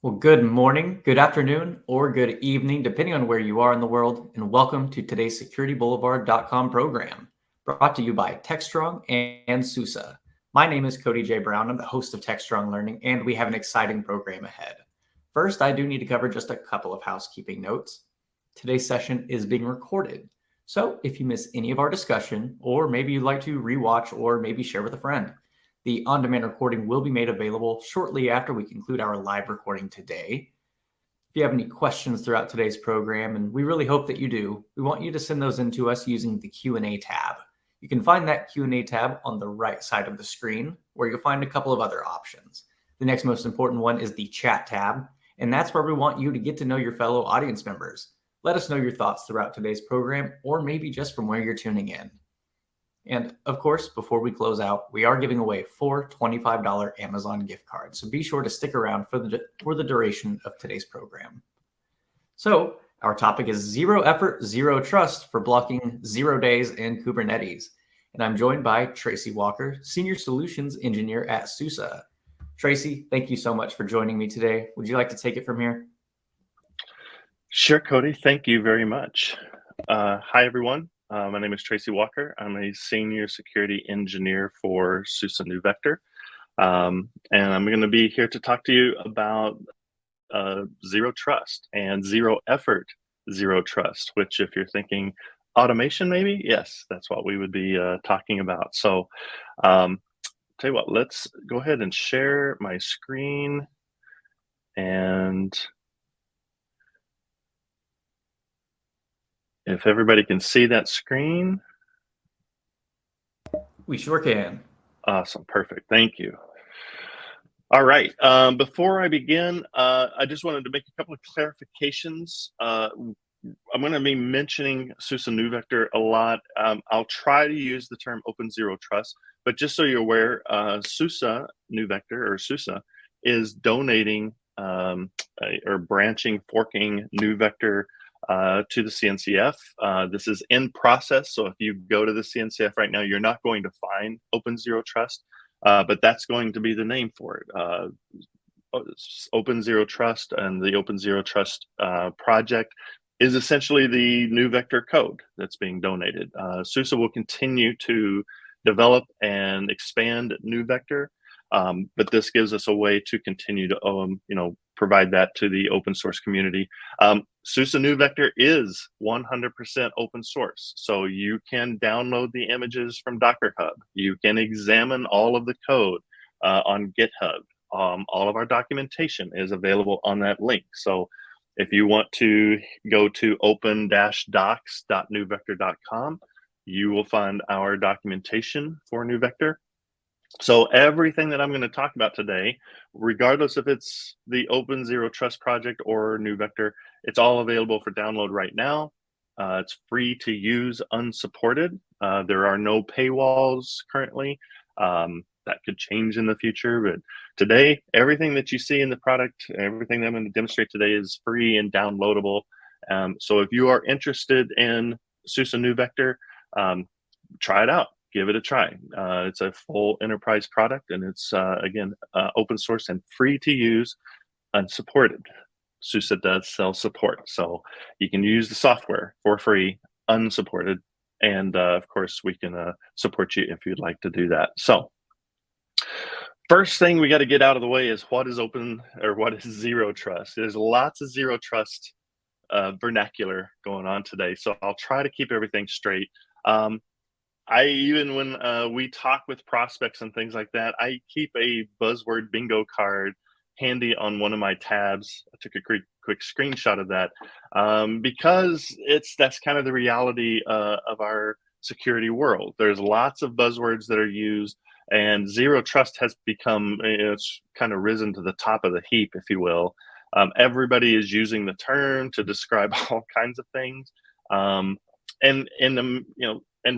Well, good morning, good afternoon, or good evening, depending on where you are in the world, and welcome to today's SecurityBoulevard.com program, brought to you by TechStrong and SUSE. My name is Cody J. Brown. I'm the host of TechStrong Learning, and we have an exciting program ahead. First, I do need to cover just a couple of housekeeping notes. Today's session is being recorded, so if you miss any of our discussion, or maybe you'd like to rewatch or maybe share with a friend, the on-demand recording will be made available shortly after we conclude our live recording today. If you have any questions throughout today's program, and we really hope that you do, we want you to send those in to us using the Q&A tab. You can find that Q&A tab on the right side of the screen, where you'll find a couple of other options. The next most important one is the chat tab, and that's where we want you to get to know your fellow audience members. Let us know your thoughts throughout today's program, or maybe just from where you're tuning in. And of course, before we close out, we are giving away 4 $25 Amazon gift cards. So be sure to stick around for the duration of today's program. So our topic is zero effort, zero trust for blocking 0 days in Kubernetes. And I'm joined by Tracy Walker, Senior Solutions Engineer at SUSE. Tracy, thank you so much for joining me today. Would you like to take it from here? Sure, Cody. Thank you very much. Hi, everyone. My name is Tracy Walker. I'm a Senior Security Engineer for SUSE NewVector. And I'm going to be here to talk to you about zero trust and zero effort, zero trust, which if you're thinking automation, maybe, yes, that's what we would be talking about. So tell you what, let's go ahead and share my screen. And if everybody can see that screen. We sure can. Awesome, perfect, thank you. All right, before I begin, I just wanted to make a couple of clarifications. I'm going to be mentioning SUSE NewVector a lot. I'll try to use the term open zero trust, but just so you're aware, SUSE NewVector, or SUSE, is donating or forking NewVector to the CNCF. This is in process, so if you go to the CNCF right now, you're not going to find Open Zero Trust, but that's going to be the name for it. Open Zero Trust and the Open Zero Trust project is essentially the NewVector code that's being donated. SUSE will continue to develop and expand NewVector, but this gives us a way to continue to provide that to the open source community. SUSE NewVector is 100% open source, so you can download the images from Docker Hub. You can examine all of the code on GitHub. All of our documentation is available on that link. So if you want to go to open-docs.newvector.com, you will find our documentation for NewVector. So everything that I'm going to talk about today, regardless if it's the Open Zero Trust project or NewVector, it's all available for download right now. It's free to use, unsupported. There are no paywalls currently. That could change in the future, but today, everything that you see in the product, everything that I'm going to demonstrate today is free and downloadable. So if you are interested in SUSE NewVector, try it out. Give it a try. It's a full enterprise product, and it's, again, open source and free to use, unsupported. SUSE does sell support, so you can use the software for free, unsupported, and of course, we can support you if you'd like to do that. So first thing we got to get out of the way is what is zero trust. There's lots of zero trust vernacular going on today, so I'll try to keep everything straight. Even when we talk with prospects and things like that, I keep a buzzword bingo card handy on one of my tabs. I took a quick screenshot of that because that's kind of the reality of our security world. There's lots of buzzwords that are used, and zero trust has become, it's kind of risen to the top of the heap, if you will. Everybody is using the term to describe all kinds of things, and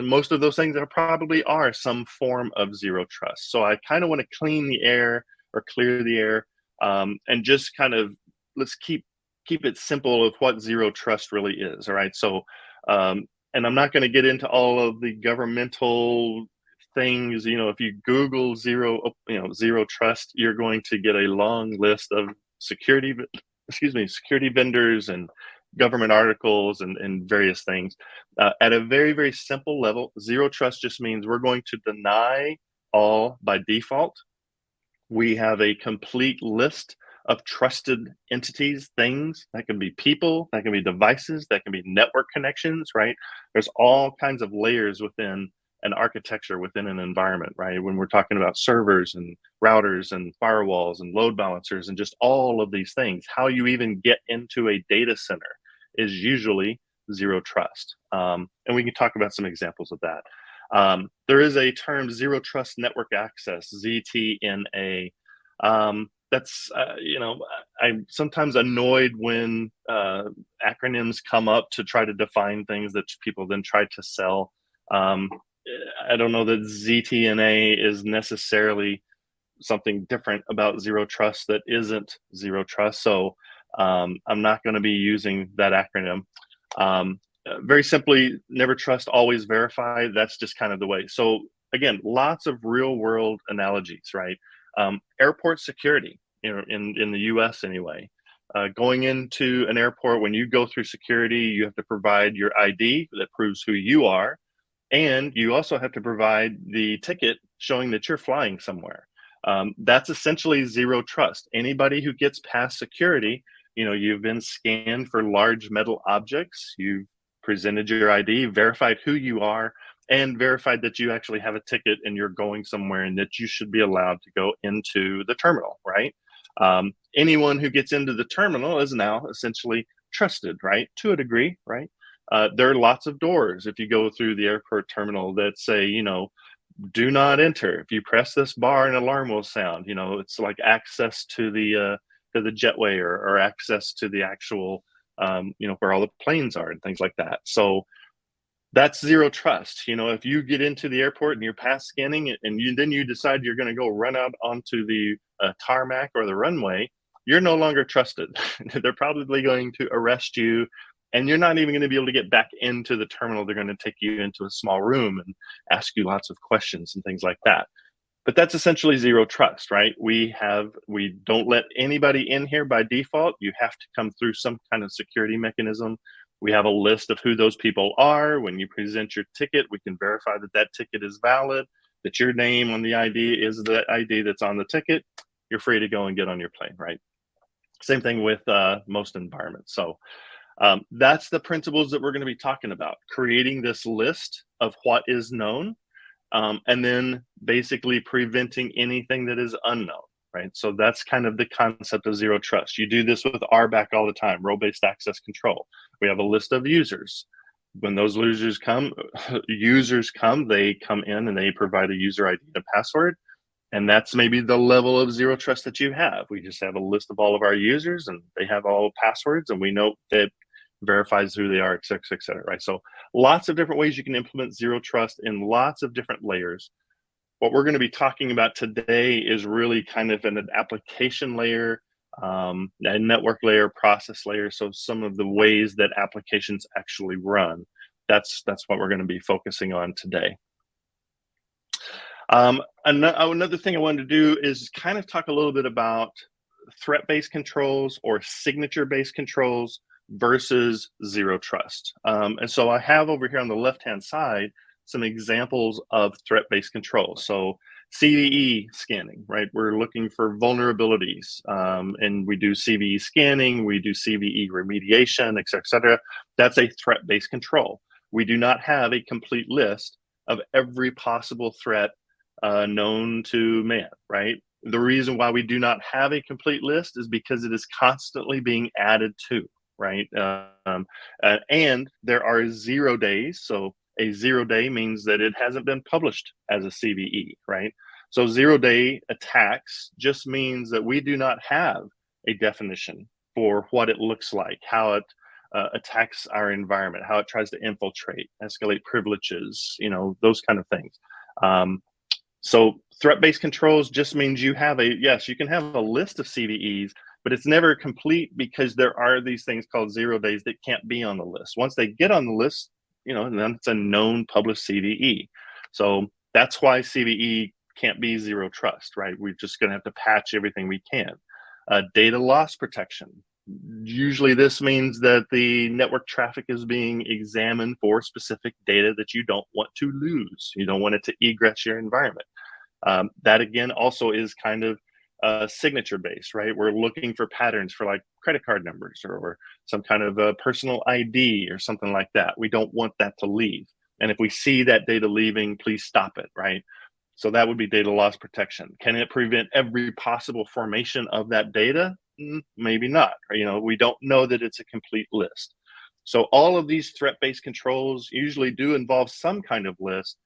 most of those things probably are some form of zero trust. So I kind of want to clean the air or clear the air, and just kind of let's keep it simple of what zero trust really is. All right. So, and I'm not going to get into all of the governmental things. If you Google zero trust, you're going to get a long list of security, security vendors and government articles and various things. At a very, very simple level, zero trust just means we're going to deny all by default. We have a complete list of trusted entities, things that can be people, that can be devices, that can be network connections, right? There's all kinds of layers within an architecture, within an environment, right? When we're talking about servers and routers and firewalls and load balancers and just all of these things, how you even get into a data center is usually zero trust. And we can talk about some examples of that. There is a term, zero trust network access, ZTNA. That's, I'm sometimes annoyed when acronyms come up to try to define things that people then try to sell. I don't know that ZTNA is necessarily something different about zero trust that isn't zero trust. So I'm not going to be using that acronym. Very simply, never trust, always verify. That's just kind of the way. So again, lots of real world analogies, right? Airport security, in the US anyway. Going into an airport, when you go through security, you have to provide your ID that proves who you are. And you also have to provide the ticket showing that you're flying somewhere. That's essentially zero trust. Anybody who gets past security, you've been scanned for large metal objects, you've presented your ID, verified who you are, and verified that you actually have a ticket and you're going somewhere and that you should be allowed to go into the terminal, right? Anyone who gets into the terminal is now essentially trusted, right? To a degree, right? There are lots of doors if you go through the airport terminal that say, do not enter. If you press this bar, an alarm will sound. It's like access to the jetway or access to the actual, where all the planes are and things like that. So that's zero trust. If you get into the airport and you're past scanning and then you decide you're going to go run out onto the tarmac or the runway, you're no longer trusted. They're probably going to arrest you, and you're not even going to be able to get back into the terminal. They're going to take you into a small room and ask you lots of questions and things like that. But that's essentially zero trust, right? We don't let anybody in here by default. You have to come through some kind of security mechanism. We have a list of who those people are. When you present your ticket, we can verify that that ticket is valid, that your name on the ID is the ID that's on the ticket. You're free to go and get on your plane, right? Same thing with most environments. So that's the principles that we're going to be talking about, creating this list of what is known, and then basically preventing anything that is unknown, right? So that's kind of the concept of zero trust. You do this with RBAC all the time, role-based access control. We have a list of users. When those users come, they come in and they provide a user ID and a password. And that's maybe the level of zero trust that you have. We just have a list of all of our users and they have all passwords and we know that verifies who they are, et cetera, right? So lots of different ways you can implement zero trust in lots of different layers. What we're going to be talking about today is really kind of an application layer, a network layer, process layer. So some of the ways that applications actually run. That's what we're going to be focusing on today. Another thing I wanted to do is kind of talk a little bit about threat-based controls or signature-based controls versus zero trust. And so I have over here on the left-hand side some examples of threat-based controls. So CVE scanning, right? We're looking for vulnerabilities, and we do CVE scanning, we do CVE remediation, et cetera. That's a threat-based control. We do not have a complete list of every possible threat known to man, right? The reason why we do not have a complete list is because it is constantly being added to, right? And there are 0 days. So a 0 day means that it hasn't been published as a CVE, right? So 0 day attacks just means that we do not have a definition for what it looks like, how it attacks our environment, how it tries to infiltrate, escalate privileges, those kind of things. So threat-based controls just means you have you can have a list of CVEs, but it's never complete because there are these things called 0 days that can't be on the list. Once they get on the list, then it's a known published CVE. So that's why CVE can't be zero trust, right? We're just going to have to patch everything we can. Data loss protection. Usually this means that the network traffic is being examined for specific data that you don't want to lose. You don't want it to egress your environment. That again also is kind of signature based, right? We're looking for patterns for like credit card numbers or some kind of a personal ID or something like that. We don't want that to leave. And if we see that data leaving, please stop it, right? So that would be data loss protection. Can it prevent every possible formation of that data? Maybe not. We don't know that it's a complete list. So all of these threat-based controls usually do involve some kind of list,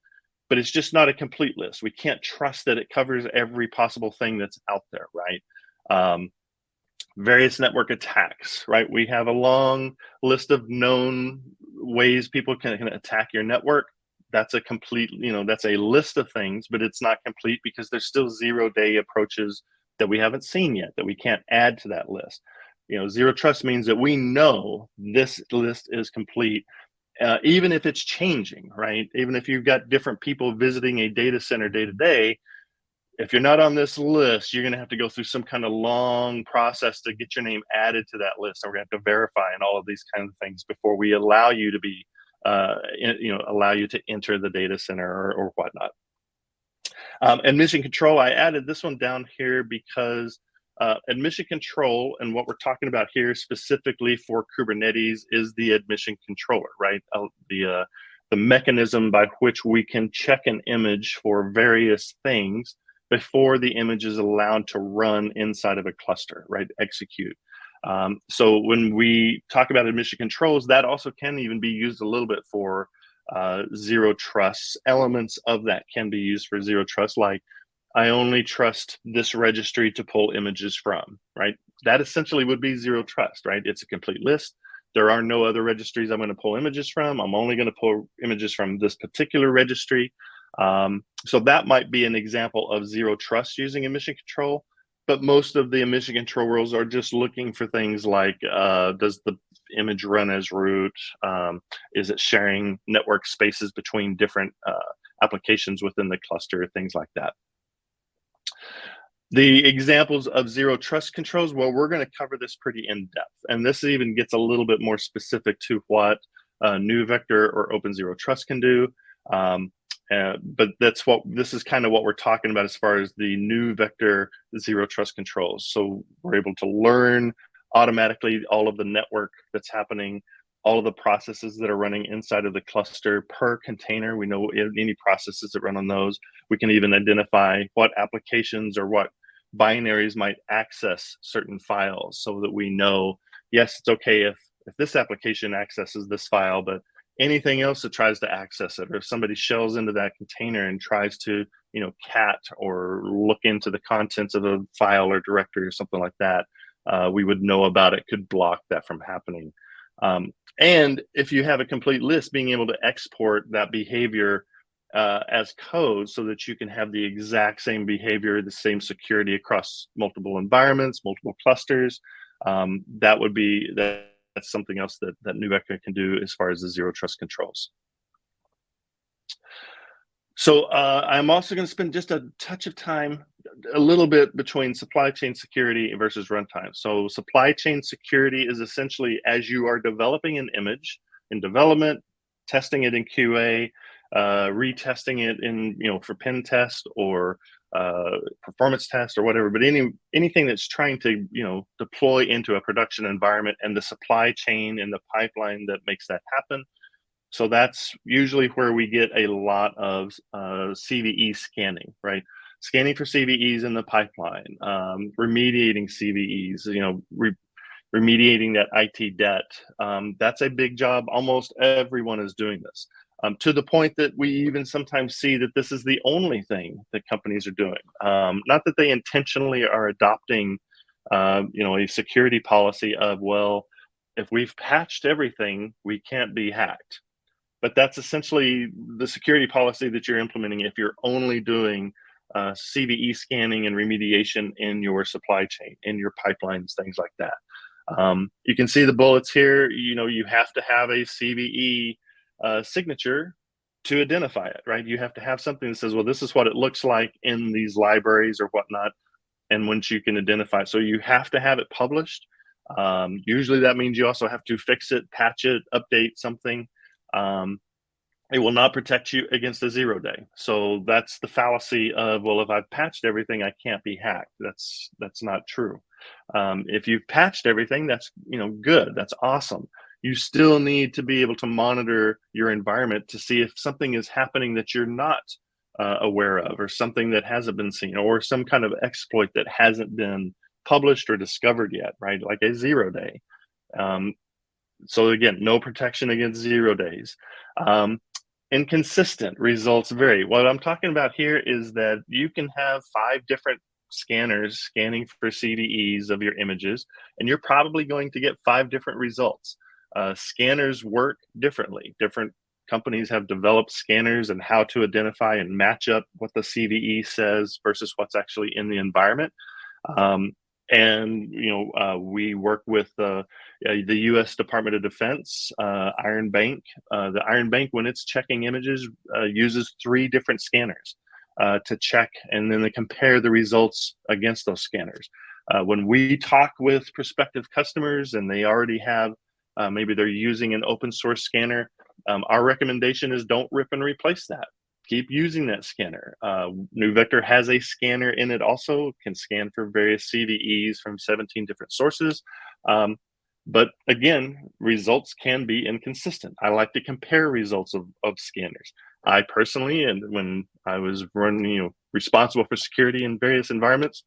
but it's just not a complete list. We can't trust that it covers every possible thing that's out there, right? Various network attacks, right? We have a long list of known ways people can attack your network. That's a complete, that's a list of things, but it's not complete because there's still zero-day approaches that we haven't seen yet that we can't add to that list. Zero trust means that we know this list is complete, even if it's changing, right? Even if you've got different people visiting a data center day to day, if you're not on this list, you're going to have to go through some kind of long process to get your name added to that list. And we're going to have to verify and all of these kinds of things before we allow you to be, allow you to enter the data center or whatnot. Admission control, I added this one down here because admission control, and what we're talking about here specifically for Kubernetes, is the admission controller, right? The mechanism by which we can check an image for various things before the image is allowed to run inside of a cluster, right? Execute. So when we talk about admission controls, that also can even be used a little bit for zero trust. Elements of that can be used for zero trust, like I only trust this registry to pull images from, right? That essentially would be zero trust, right? It's a complete list. There are no other registries I'm going to pull images from. I'm only going to pull images from this particular registry. So that might be an example of zero trust using admission control. But most of the admission control rules are just looking for things like, does the image run as root? Is it sharing network spaces between different applications within the cluster, things like that. The examples of zero trust controls, well, we're going to cover this pretty in depth. And this even gets a little bit more specific to what NewVector or Open Zero Trust can do. But this is kind of what we're talking about as far as the NewVector zero trust controls. So we're able to learn automatically all of the network that's happening, all of the processes that are running inside of the cluster per container. We know any processes that run on those. We can even identify what applications or what binaries might access certain files so that we know, yes, it's okay if this application accesses this file, but anything else that tries to access it, or if somebody shells into that container and tries to, cat or look into the contents of a file or directory or something like that, we would know about it, could block that from happening. And if you have a complete list, being able to export that behavior as code so that you can have the exact same behavior, the same security across multiple environments, multiple clusters, that's something else that NewVector can do as far as the zero trust controls. So I'm also going to spend just a touch of time, a little bit between supply chain security versus runtime. So supply chain security is essentially as you are developing an image in development, testing it in QA, retesting it in, for pen test or performance test or whatever, but anything that's trying to, deploy into a production environment, and the supply chain and the pipeline that makes that happen. So that's usually where we get a lot of CVE scanning, right? Scanning for CVEs in the pipeline, remediating CVEs, remediating that IT debt. That's a big job. Almost everyone is doing this. To the point that we even sometimes see that this is the only thing that companies are doing. Not that they intentionally are adopting, a security policy of, well, if we've patched everything, we can't be hacked. But that's essentially the security policy that you're implementing if you're only doing CVE scanning and remediation in your supply chain, in your pipelines, things like that. You can see the bullets here. You have to have a CVE signature to identify it, right? You have to have something that says, well, this is what it looks like in these libraries or whatnot. and once you can identify. So you have to have it published. Usually that means you also have to fix it, patch it, update something. It will not protect you against a 0-day. So that's the fallacy of, well, if I've patched everything, I can't be hacked. That's not true. If you've patched everything, that's good. That's awesome. You still need to be able to monitor your environment to see if something is happening that you're not aware of, or something that hasn't been seen, or some kind of exploit that hasn't been published or discovered yet, right? Like a 0-day. So again, no protection against 0 days. Inconsistent results vary. What I'm talking about here is that you can have 5 different scanners scanning for CVEs of your images, and you're probably going to get 5 different results. Scanners work differently. Different companies have developed scanners and how to identify and match up what the CVE says versus what's actually in the environment. And we work with the U.S. Department of Defense, Iron Bank. The Iron Bank, when it's checking images, uses 3 different scanners to check, and then they compare the results against those scanners. When we talk with prospective customers and they already have, maybe they're using an open source scanner, our recommendation is don't rip and replace that. Keep using that scanner. NewVector has a scanner in it also, can scan for various CVEs from 17 different sources. But again, results can be inconsistent. I like to compare results of scanners. I personally, and when I was running, responsible for security in various environments,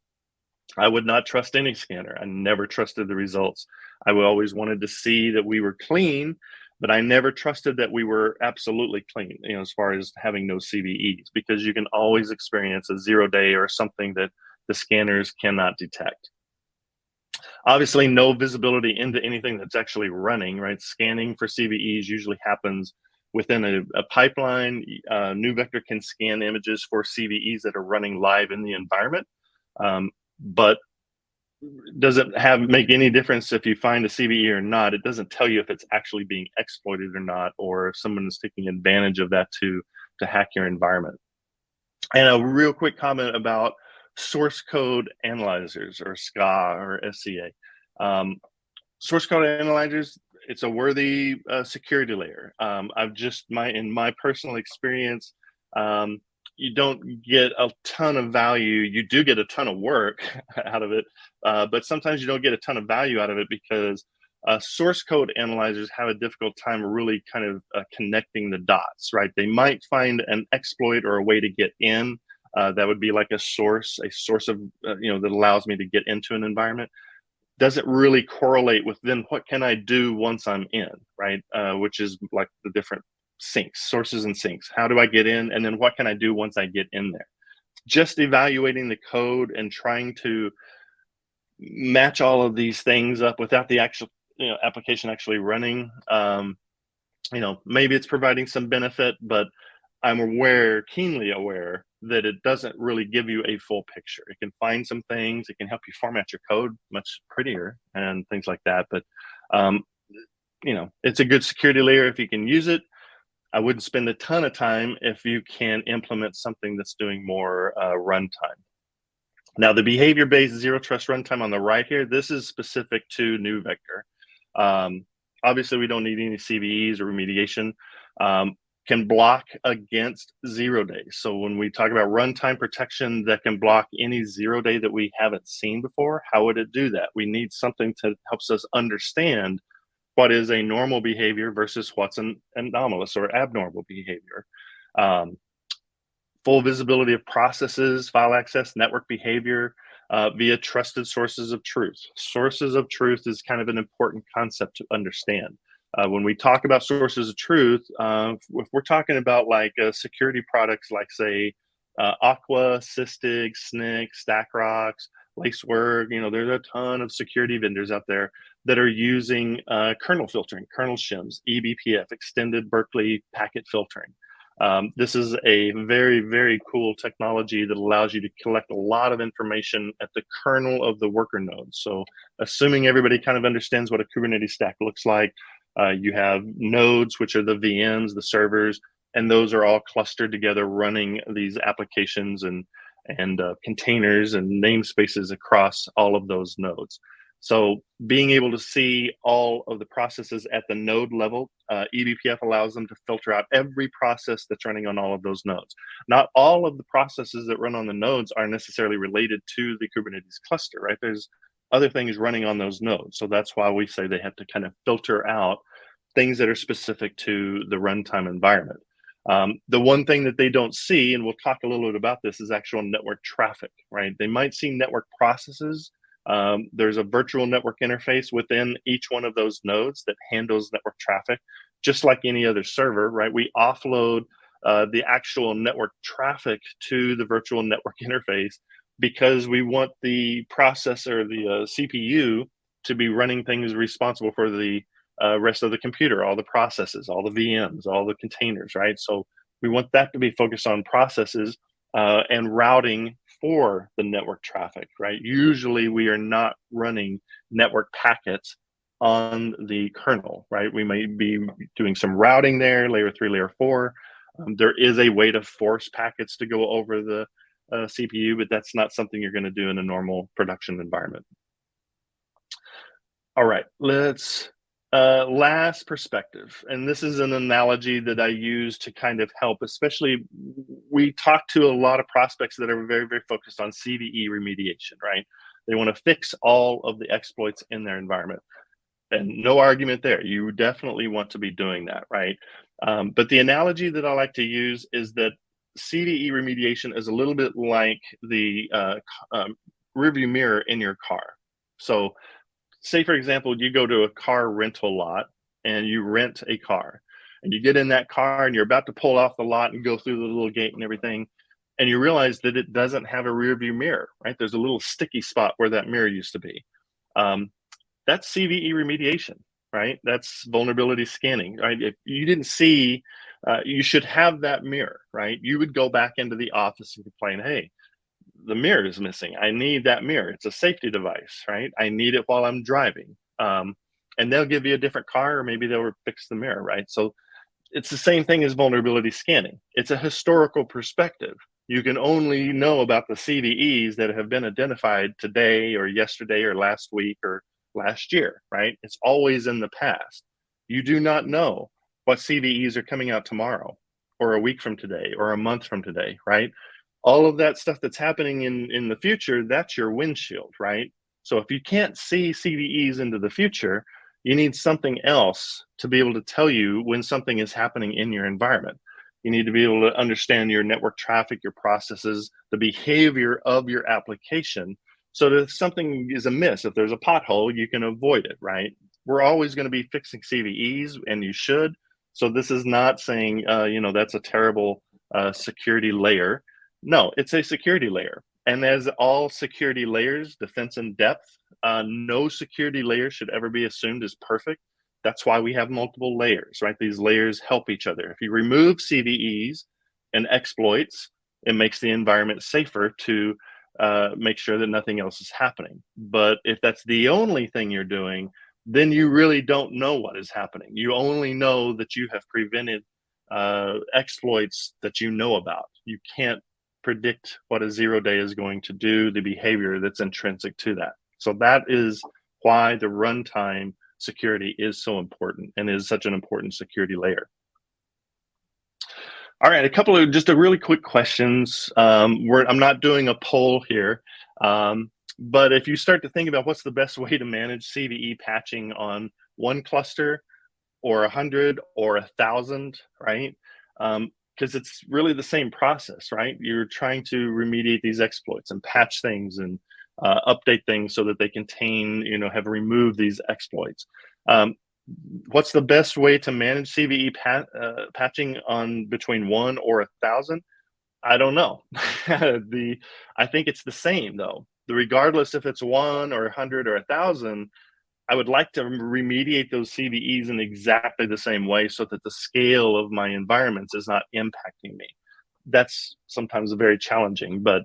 I would not trust any scanner. I never trusted the results. I would always wanted to see that we were clean, but I never trusted that we were absolutely clean, as far as having no CVEs, because you can always experience a 0-day or something that the scanners cannot detect. Obviously, no visibility into anything that's actually running, right? Scanning for CVEs usually happens within a pipeline. NewVector can scan images for CVEs that are running live in the environment. But doesn't make any difference if you find a CVE or not. It doesn't tell you if it's actually being exploited or not, or if someone is taking advantage of that to hack your environment. And a real quick comment about source code analyzers, or SCA or SCA. Source code analyzers, it's a worthy security layer. In my personal experience, you don't get a ton of value. You do get a ton of work out of it, but sometimes you don't get a ton of value out of it because source code analyzers have a difficult time really kind of connecting the dots, right? They might find an exploit or a way to get in. That would be like a source of, that allows me to get into an environment. Doesn't really correlate with then what can I do once I'm in, right? Which is like the different sinks, sources and sinks. How do I get in? And then what can I do once I get in there? Just evaluating the code and trying to match all of these things up without the actual application actually running. Maybe it's providing some benefit, but I'm keenly aware that it doesn't really give you a full picture. It can find some things, it can help you format your code much prettier and things like that. But it's a good security layer if you can use it. I wouldn't spend a ton of time if you can implement something that's doing more runtime. Now, the behavior-based zero trust runtime on the right here, this is specific to NewVector. Obviously, we don't need any CVEs or remediation. Can block against 0 days. So when we talk about runtime protection that can block any 0 day that we haven't seen before, how would it do that? We need something to helps us understand what is a normal behavior versus what's an anomalous or abnormal behavior. Full visibility of processes, file access, network behavior via trusted sources of truth. Sources of truth is kind of an important concept to understand. When we talk about sources of truth, if we're talking about like security products like, say, Aqua, Sysdig, Snyk, StackRox, Lacework, there's a ton of security vendors out there that are using kernel filtering, kernel shims, eBPF, extended Berkeley packet filtering. This is a very, very cool technology that allows you to collect a lot of information at the kernel of the worker node. So assuming everybody kind of understands what a Kubernetes stack looks like, you have nodes, which are the VMs, the servers, and those are all clustered together running these applications and and containers and namespaces across all of those nodes. So being able to see all of the processes at the node level, eBPF allows them to filter out every process that's running on all of those nodes. Not all of the processes that run on the nodes are necessarily related to the Kubernetes cluster, right? There's other things running on those nodes. So that's why we say they have to kind of filter out things that are specific to the runtime environment. The one thing that they don't see, and we'll talk a little bit about this, is actual network traffic, right? They might see network processes. There's a virtual network interface within each one of those nodes that handles network traffic, just like any other server, right? We offload the actual network traffic to the virtual network interface because we want the processor, the CPU, to be running things responsible for the rest of the computer, all the processes, all the VMs, all the containers, right? So we want that to be focused on processes and routing for the network traffic, right? Usually we are not running network packets on the kernel, right? We may be doing some routing there, layer 3, layer 4. There is a way to force packets to go over the CPU, but that's not something you're going to do in a normal production environment. All right, let's last perspective, and this is an analogy that I use to kind of help, especially we talk to a lot of prospects that are very, very focused on CVE remediation, right? They want to fix all of the exploits in their environment. And no argument there. You definitely want to be doing that, right? But the analogy that I like to use is that CVE remediation is a little bit like the rearview mirror in your car. So say, for example, you go to a car rental lot and you rent a car and you get in that car and you're about to pull off the lot and go through the little gate and everything. And you realize that it doesn't have a rear view mirror, right? There's a little sticky spot where that mirror used to be. That's CVE remediation, right? That's vulnerability scanning, right? If you didn't see, you should have that mirror, right? You would go back into the office and complain, hey, the mirror is missing. I need that mirror. It's a safety device, right? I need it while I'm driving. And they'll give you a different car, or maybe they'll fix the mirror, right? So it's the same thing as vulnerability scanning. It's a historical perspective. You can only know about the CVEs that have been identified today or yesterday or last week or last year, right? It's always in the past. You do not know what CVEs are coming out tomorrow or a week from today or a month from today, right? All of that stuff that's happening in the future, that's your windshield, right? So if you can't see CVEs into the future, you need something else to be able to tell you when something is happening in your environment. You need to be able to understand your network traffic, your processes, the behavior of your application, so that if something is amiss, if there's a pothole, you can avoid it, right? We're always going to be fixing CVEs, and you should. So this is not saying, that's a terrible security layer. No, it's a security layer. And as all security layers, defense in depth, no security layer should ever be assumed as perfect. That's why we have multiple layers, right? These layers help each other. If you remove CVEs and exploits, it makes the environment safer to make sure that nothing else is happening. But if that's the only thing you're doing, then you really don't know what is happening. You only know that you have prevented exploits that you know about. You can't predict what a 0-day is going to do, the behavior that's intrinsic to that. So that is why the runtime security is so important and is such an important security layer. All right, a couple of just a really quick questions. I'm not doing a poll here, but if you start to think about what's the best way to manage CVE patching on one cluster or 100 or 1,000, right? Because it's really the same process, right? You're trying to remediate these exploits and patch things and update things so that they contain, have removed these exploits. What's the best way to manage CVE patching on between 1 or 1,000? I don't know. I think it's the same though. Regardless if it's 1 or 100 or 1,000, I would like to remediate those CVEs in exactly the same way so that the scale of my environments is not impacting me. That's sometimes very challenging, but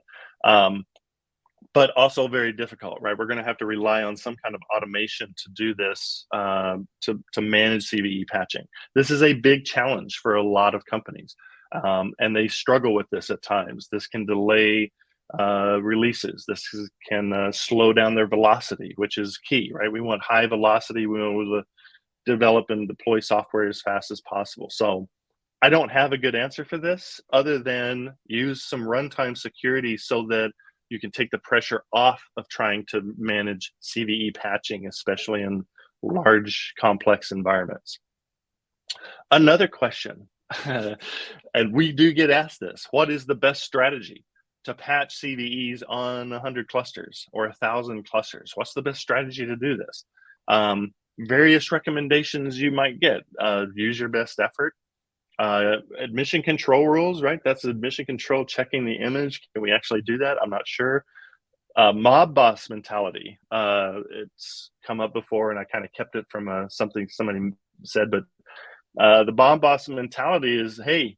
also very difficult, right? We're going to have to rely on some kind of automation to do this, to manage CVE patching. This is a big challenge for a lot of companies, and they struggle with this at times. This can delay releases. This can slow down their velocity, which is key, right? We want high velocity. We want to develop and deploy software as fast as possible. So I don't have a good answer for this other than use some runtime security so that you can take the pressure off of trying to manage CVE patching, especially in large, complex environments. Another question, and we do get asked this, what is the best strategy to patch CVEs on 100 clusters or 1,000 clusters? What's the best strategy to do this? Various recommendations you might get. Use your best effort. Admission control rules, right? That's admission control, checking the image. Can we actually do that? I'm not sure. Mob boss mentality. It's come up before, and I kind of kept it from something somebody said, but the mob boss mentality is, hey,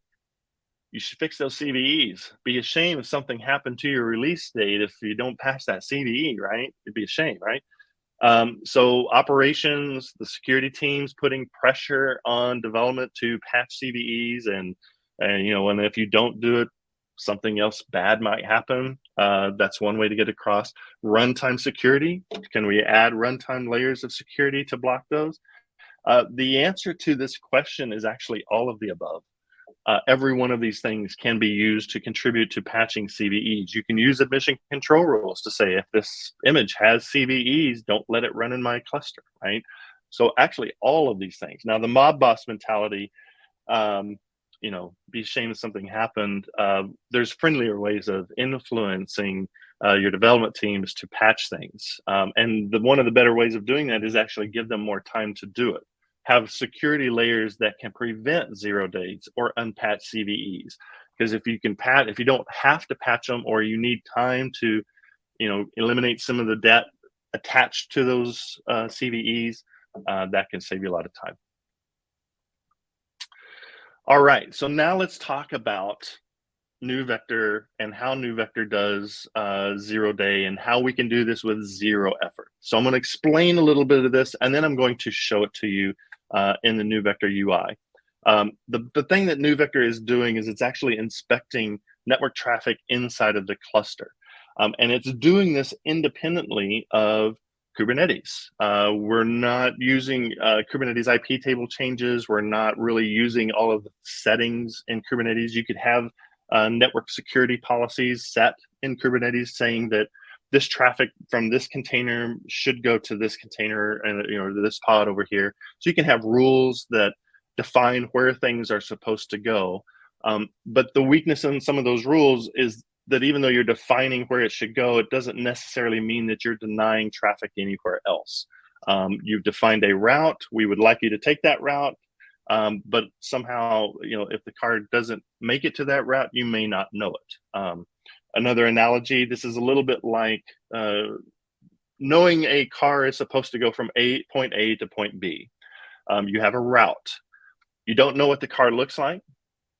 you should fix those CVEs. Be a shame if something happened to your release date if you don't pass that CVE, right? It'd be a shame, right? So operations, the security teams putting pressure on development to patch CVEs, and and if you don't do it, something else bad might happen. That's one way to get across. Runtime security. Can we add runtime layers of security to block those? The answer to this question is actually all of the above. Every one of these things can be used to contribute to patching CVEs. You can use admission control rules to say, if this image has CVEs, don't let it run in my cluster, right? So actually all of these things. Now the mob boss mentality, be ashamed if something happened. There's friendlier ways of influencing your development teams to patch things. And one of the better ways of doing that is actually give them more time to do it. Have security layers that can prevent 0 days or unpatched CVEs. Because if you don't have to patch them, or you need time to, eliminate some of the debt attached to those CVEs, that can save you a lot of time. All right, so now let's talk about NewVector and how NewVector does 0 day and how we can do this with zero effort. So I'm going to explain a little bit of this, and then I'm going to show it to you in the NewVector UI. The thing that NewVector is doing is it's actually inspecting network traffic inside of the cluster. And it's doing this independently of Kubernetes. We're not using Kubernetes IP table changes. We're not really using all of the settings in Kubernetes. You could have network security policies set in Kubernetes saying that this traffic from this container should go to this container and this pod over here. So you can have rules that define where things are supposed to go. But the weakness in some of those rules is that even though you're defining where it should go, it doesn't necessarily mean that you're denying traffic anywhere else. You've defined a route. We would like you to take that route. But somehow, if the car doesn't make it to that route, you may not know it. Another analogy, this is a little bit like knowing a car is supposed to go from point A to point B. You have a route. You don't know what the car looks like.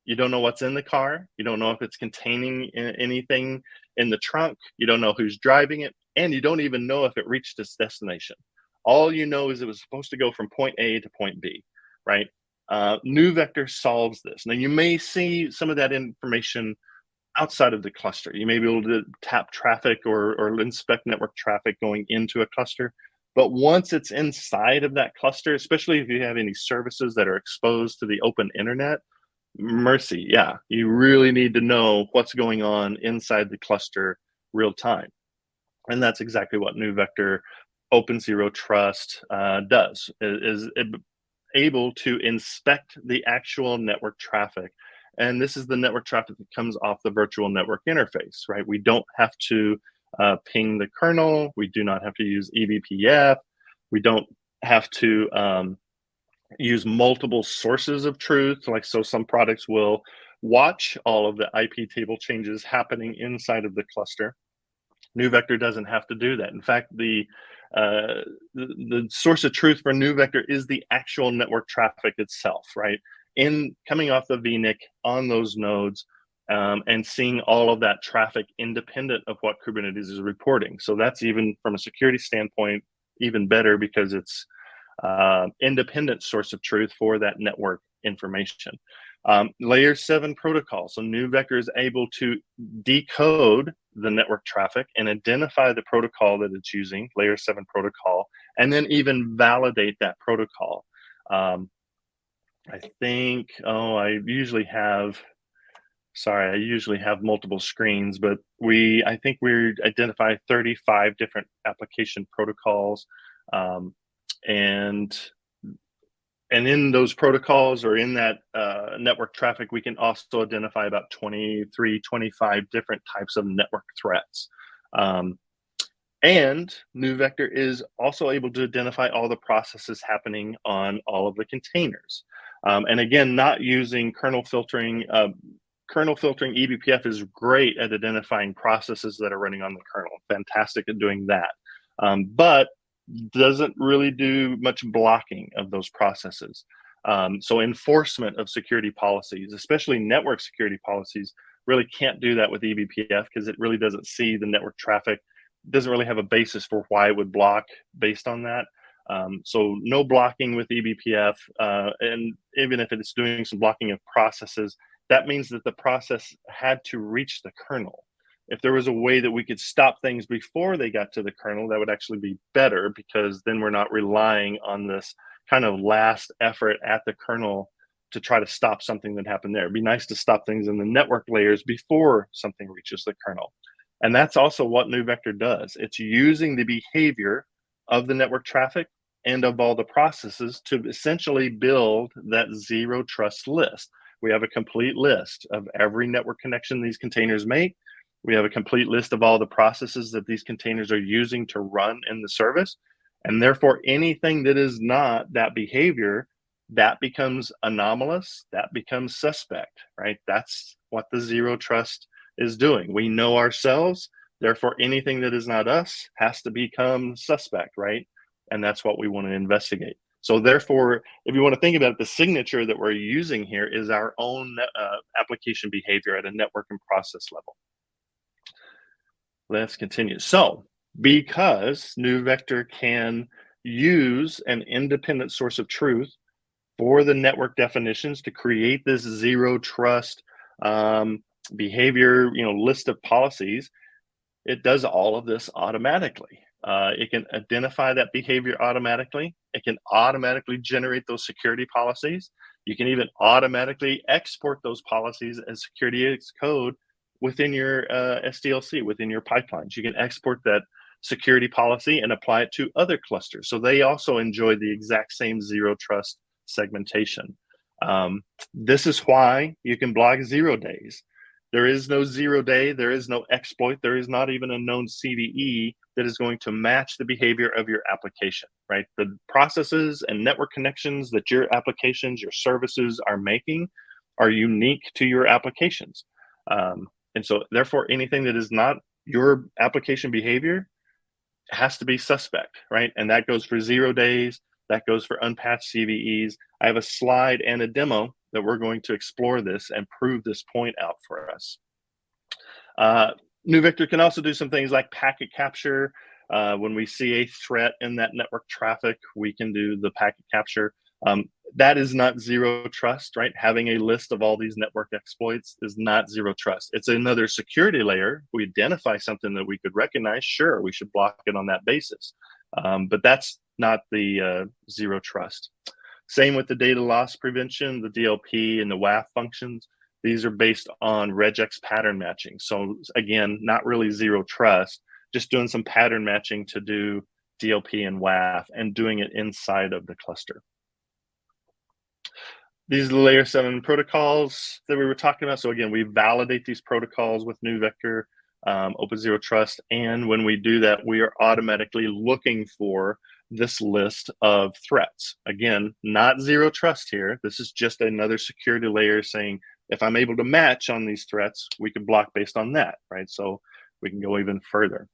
You don't know what's in the car. You don't know if it's containing anything in the trunk. You don't know who's driving it. And you don't even know if it reached its destination. All you know is it was supposed to go from point A to point B, right? NewVector solves this. Now, you may see some of that information outside of the cluster. You may be able to tap traffic or inspect network traffic going into a cluster. But once it's inside of that cluster, especially if you have any services that are exposed to the open internet, mercy, yeah, you really need to know what's going on inside the cluster real time. And that's exactly what NewVector Open Zero Trust does, is able to inspect the actual network traffic. And this is the network traffic that comes off the virtual network interface, right? We don't have to ping the kernel. We do not have to use eBPF. We don't have to use multiple sources of truth. So some products will watch all of the IP table changes happening inside of the cluster. NewVector doesn't have to do that. In fact, the source of truth for NewVector is the actual network traffic itself, right? In coming off the VNIC on those nodes and seeing all of that traffic independent of what Kubernetes is reporting. So that's, even from a security standpoint, even better, because it's independent source of truth for that network information. Layer 7 protocol. So NewVector is able to decode the network traffic and identify the protocol that it's using, layer 7 protocol, and then even validate that protocol. I think, I usually have multiple screens, but I think we identify 35 different application protocols. And in those protocols or in that network traffic, we can also identify about 23, 25 different types of network threats. And NewVector is also able to identify all the processes happening on all of the containers. And again, not using kernel filtering. Kernel filtering eBPF is great at identifying processes that are running on the kernel. Fantastic at doing that. But doesn't really do much blocking of those processes. So enforcement of security policies, especially network security policies, really can't do that with eBPF because it really doesn't see the network traffic, doesn't really have a basis for why it would block based on that. So no blocking with eBPF, and even if it's doing some blocking of processes, that means that the process had to reach the kernel. If there was a way that we could stop things before they got to the kernel, that would actually be better, because then we're not relying on this kind of last effort at the kernel to try to stop something that happened there. It'd be nice to stop things in the network layers before something reaches the kernel. And that's also what NewVector does. It's using the behavior of the network traffic and of all the processes to essentially build that zero trust list. We have a complete list of every network connection these containers make. We have a complete list of all the processes that these containers are using to run in the service. And therefore, anything that is not that behavior, that becomes anomalous, that becomes suspect, right? That's what the zero trust is doing. We know ourselves, therefore anything that is not us has to become suspect, right? And that's what we want to investigate. So therefore, if you want to think about it, the signature that we're using here is our own application behavior at a network and process level. Let's continue. So because NewVector can use an independent source of truth for the network definitions to create this zero trust behavior, list of policies, it does all of this automatically. It can identify that behavior automatically. It can automatically generate those security policies. You can even automatically export those policies as security as code within your SDLC, within your pipelines. You can export that security policy and apply it to other clusters. So they also enjoy the exact same zero trust segmentation. This is why you can block 0 days. There is no 0 day, there is no exploit, there is not even a known CVE that is going to match the behavior of your application, right? The processes and network connections that your applications, your services are making are unique to your applications. And so therefore, anything that is not your application behavior has to be suspect, right? And that goes for 0 days, that goes for unpatched CVEs. I have a slide and a demo that we're going to explore this and prove this point out for us. NewVector can also do some things like packet capture. When we see a threat in that network traffic, we can do the packet capture. That is not zero trust, right? Having a list of all these network exploits is not zero trust. It's another security layer. If we identify something that we could recognize, sure, we should block it on that basis. But that's not the zero trust. Same with the data loss prevention, the DLP and the WAF functions. These are based on regex pattern matching. So again, not really zero trust, just doing some pattern matching to do DLP and WAF and doing it inside of the cluster. These are the layer 7 protocols that we were talking about. So again, we validate these protocols with NewVector, Open Zero Trust. And when we do that, we are automatically looking for this list of threats. Again, not zero trust here. This is just another security layer saying, if I'm able to match on these threats, we can block based on that, right? So we can go even further.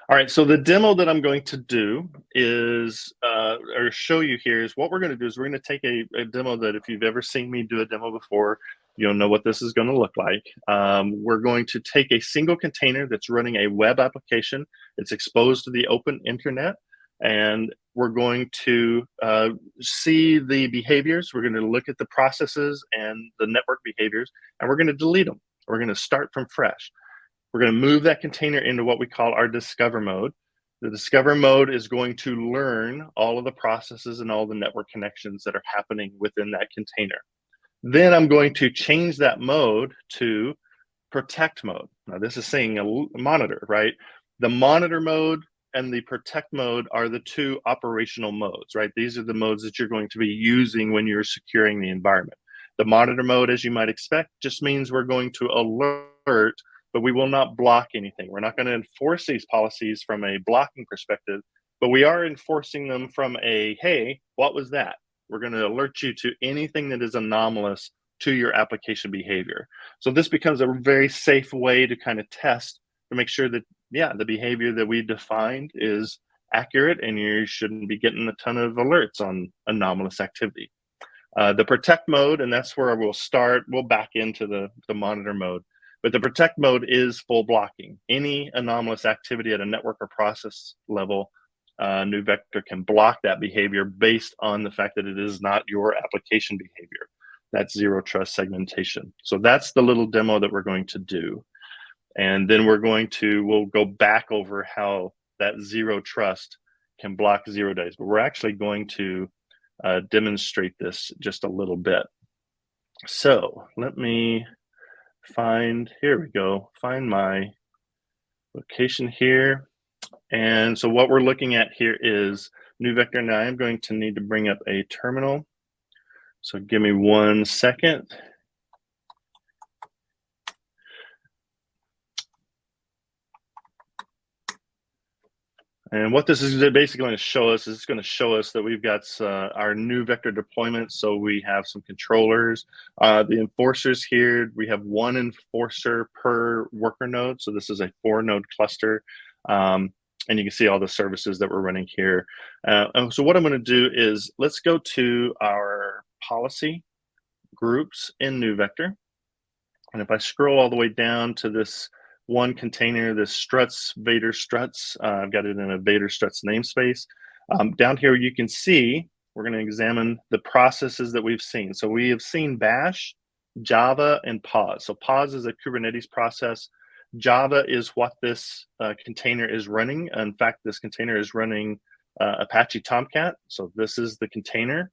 All right, so the demo that I'm going to do is, or show you here, is what we're going to do is we're going to take a demo that if you've ever seen me do a demo before, you'll know what this is going to look like. We're going to take a single container that's running a web application. It's exposed to the open internet. and we're going to see the behaviors. We're going to look at the processes and the network behaviors, and we're going to delete them. We're going to start from fresh. We're going to move that container into what we call our discover mode. The discover mode is going to learn all of the processes and all the network connections that are happening within that container. Then I'm going to change that mode to protect mode. Now this is saying a monitor, right? The monitor mode and the protect mode are the two operational modes, right? These are the modes that you're going to be using when you're securing the environment. The monitor mode, as you might expect, just means we're going to alert, but we will not block anything. We're not going to enforce these policies from a blocking perspective, but we are enforcing them from a, hey, what was that? We're going to alert you to anything that is anomalous to your application behavior. So this becomes a very safe way to kind of test to make sure that, yeah, the behavior that we defined is accurate and you shouldn't be getting a ton of alerts on anomalous activity. The protect mode, and that's where we'll start, we'll back into the monitor mode, but the protect mode is full blocking. Any anomalous activity at a network or process level, NewVector can block that behavior based on the fact that it is not your application behavior. That's zero trust segmentation. So that's the little demo that we're going to do. And then we'll go back over how that zero trust can block 0 days, but we're actually going to demonstrate this just a little bit. So let me here we go, find my location here. And so what we're looking at here is NewVector. Now I'm going to need to bring up a terminal. So give me 1 second. And what this is basically going to show us is it's going to show us that we've got our NewVector deployment. So we have some controllers, the enforcers here. We have 1 enforcer per worker node. So this is a 4-node cluster. And you can see all the services that we're running here. And so what I'm going to do is let's go to our policy groups in NewVector. And if I scroll all the way down to this one container, this struts, Vader struts, I've got it in a Vader struts namespace. Down here, you can see, we're going to examine the processes that we've seen. So we have seen Bash, Java, and Pause. So Pause is a Kubernetes process. Java is what this container is running. In fact, this container is running Apache Tomcat. So this is the container,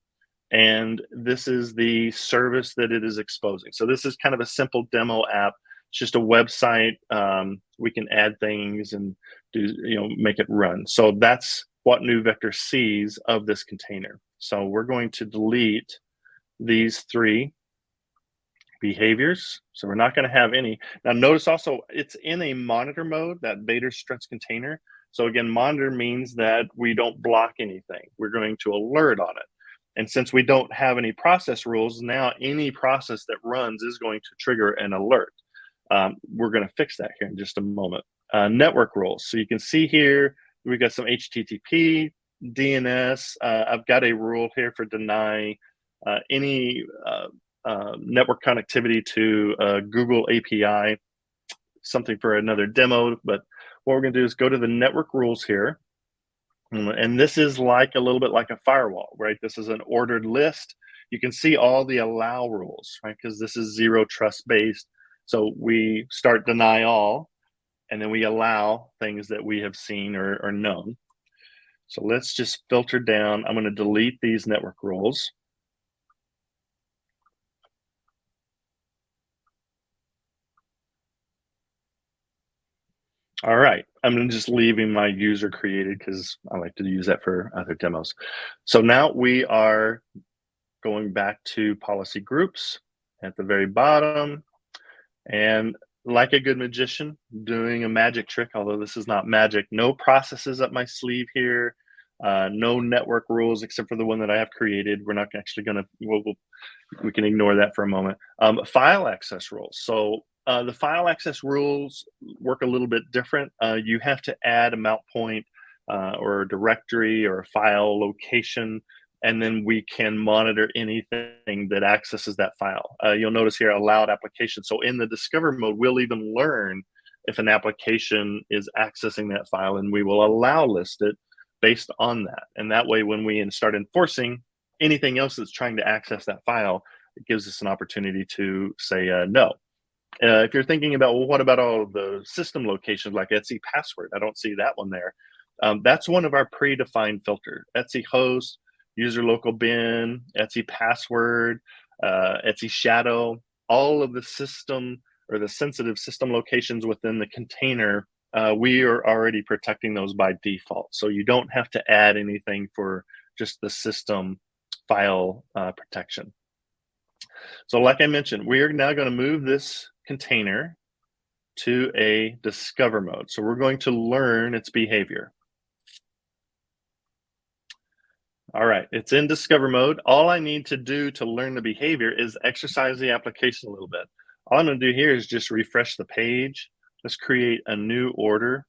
and this is the service that it is exposing. So this is kind of a simple demo app. It's just a website. We can add things and do, make it run. So that's what NewVector sees of this container. So we're going to delete these 3 behaviors. So we're not going to have any. Now notice also it's in a monitor mode, that Vader struts container. So again, monitor means that we don't block anything. We're going to alert on it. And since we don't have any process rules, now any process that runs is going to trigger an alert. We're going to fix that here in just a moment. Network rules. So you can see here, we've got some HTTP, DNS. I've got a rule here for deny any network connectivity to Google API, something for another demo. But what we're going to do is go to the network rules here. And this is like a little bit like a firewall, right? This is an ordered list. You can see all the allow rules, right? Because this is zero trust based. So we start deny all, and then we allow things that we have seen or known. So let's just filter down. I'm going to delete these network rules. All right, I'm just leaving my user created because I like to use that for other demos. So now we are going back to policy groups at the very bottom. And like a good magician, doing a magic trick, although this is not magic, no processes up my sleeve here, no network rules except for the one that I have created. We're not actually going to, we can ignore that for a moment. File access rules. So the file access rules work a little bit different. You have to add a mount point or a directory or a file location, and then we can monitor anything that accesses that file. You'll notice here, allowed application. So in the discover mode, we'll even learn if an application is accessing that file, and we will allow list it based on that. And that way, when we start enforcing anything else that's trying to access that file, it gives us an opportunity to say no. If you're thinking about, well, what about all of the system locations like Etsy password? I don't see that one there. That's one of our predefined filter. Etsy host, user local bin, Etsy password, Etsy shadow, all of the system or the sensitive system locations within the container, we are already protecting those by default. So you don't have to add anything for just the system file protection. So like I mentioned, we are now going to move this container to a discover mode. So we're going to learn its behavior. All right, it's in discover mode. All I need to do to learn the behavior is exercise the application a little bit. All I'm going to do here is just refresh the page. Let's create a new order.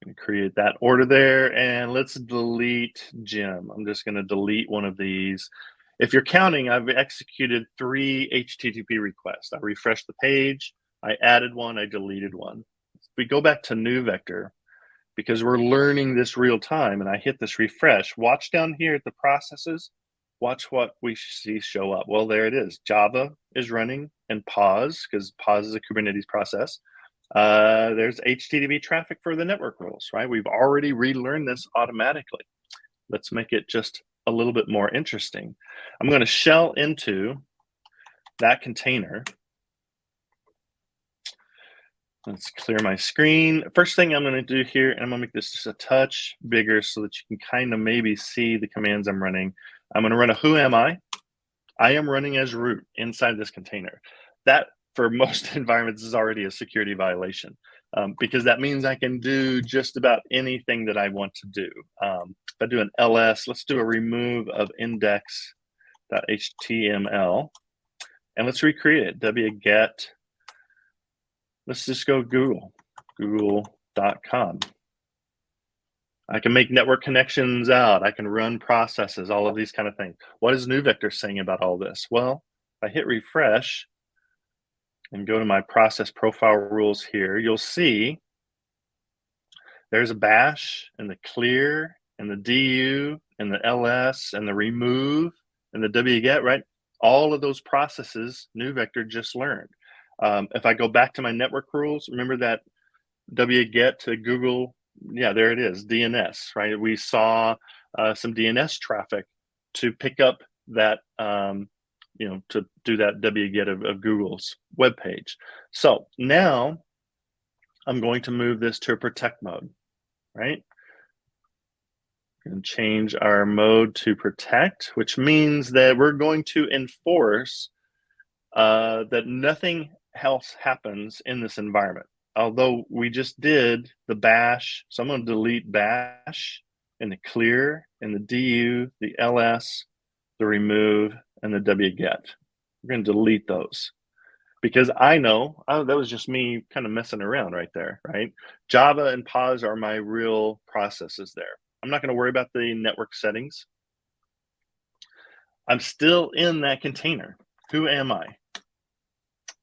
I'm going to create that order there, and let's delete Jim. I'm just going to delete one of these. If you're counting, I've executed 3 HTTP requests. I refreshed the page, I added one, I deleted one. If we go back to NewVector, because we're learning this real time, and I hit this refresh, watch down here at the processes, watch what we see show up. Well, there it is. Java is running and pause, because pause is a Kubernetes process. There's HTTP traffic for the network rules, right? We've already relearned this automatically. Let's make it just a little bit more interesting. I'm going to shell into that container. Let's clear my screen. First thing I'm going to do here, and I'm going to make this just a touch bigger so that you can kind of maybe see the commands I'm running. I'm going to run a who am I. I am running as root inside this container. That, for most environments, is already a security violation because that means I can do just about anything that I want to do. If I do an ls, let's do a remove of index.html, and let's recreate it. wget. Let's just go google.com. I can make network connections out. I can run processes, all of these kind of things. What is NewVector saying about all this? Well, if I hit refresh and go to my process profile rules here, you'll see there's a bash and the clear and the du and the ls and the remove and the wget, right? All of those processes NewVector just learned. If I go back to my network rules, remember that wget to Google, yeah, there it is, DNS, right? We saw some DNS traffic to pick up that, to do that wget of Google's web page. So now I'm going to move this to a protect mode, right? And change our mode to protect, which means that we're going to enforce that nothing else happens in this environment. Although we just did the bash, so I'm going to delete bash and the clear and the du, the ls, the remove, and the wget. We're going to delete those because I know, that was just me kind of messing around right there, right? Java and pause are my real processes there. I'm not going to worry about the network settings. I'm still in that container. Who am I?